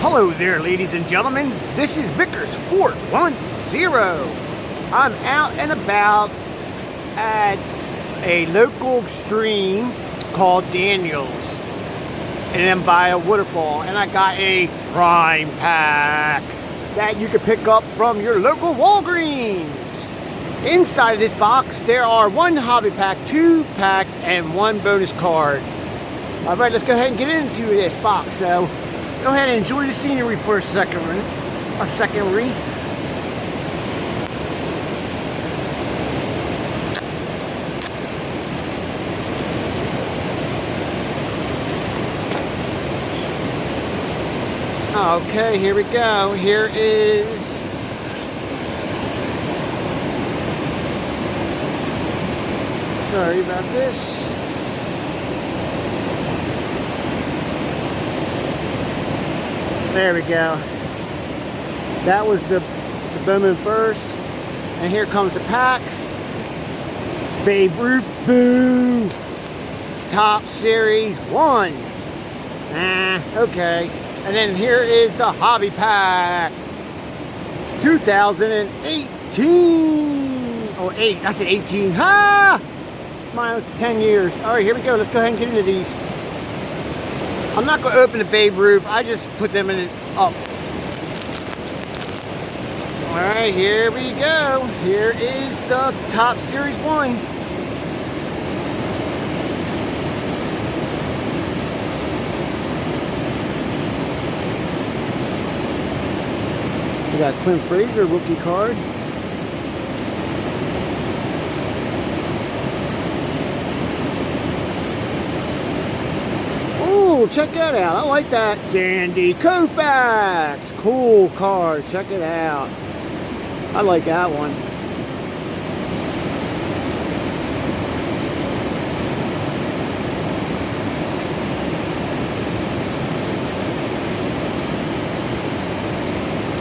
Hello there, ladies and gentlemen. This is Vickers 410. I'm out and about at a local stream called Daniels, and I'm by a waterfall, and I got a prime pack that you can pick up from your local Walgreens. Inside of this box, there are 1 hobby pack, 2 packs, and 1 bonus card. All right, let's go ahead and get into this box. So, go ahead and enjoy the scenery for a second. Okay, here we go. Here is sorry about this. There we go. That was the Bowman first. And here comes the packs. Babe Ruth, boo! Top Series 1. Okay. And then here is the hobby pack. 2018. Oh, 8. I said 18. Ha! Minus 10 years. Alright, here we go. Let's go ahead and get into these. I'm not going to open the Babe Ruth. I just put them in it up. Alright, here we go. Here is the Top Series 1. We got Clint Frazier rookie card. Check that out. I like that. Sandy Koufax. Cool card. Check it out. I like that one.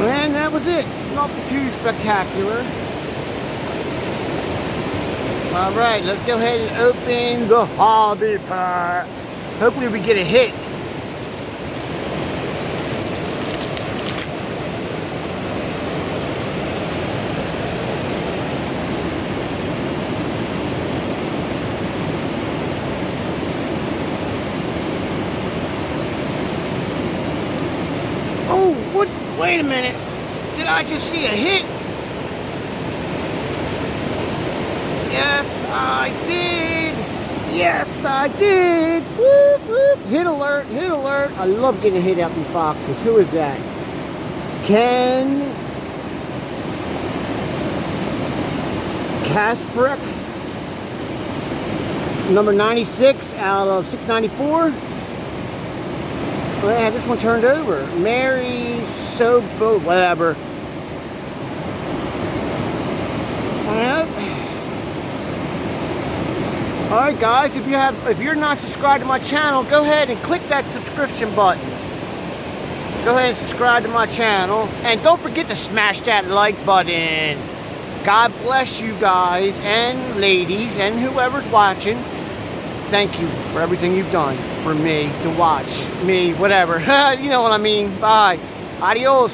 And that was it. Nothing too spectacular. Alright, let's go ahead and open the hobby pack. Hopefully we get a hit. Oh, what? Wait a minute. Did I just see a hit? Yes, I did. Yes, I did. Whoop, whoop. Hit alert, hit alert. I love getting a hit out these boxes. Who is that? Ken Kasparek, number 96 out of 694. Well, I had this one turned over. Mary Sobo, whatever. Well, alright guys, if you're not subscribed to my channel, go ahead and click that subscription button. Go ahead and subscribe to my channel. And don't forget to smash that like button. God bless you guys and ladies and whoever's watching. Thank you for everything you've done for me, to watch me, whatever. You know what I mean. Bye. Adios.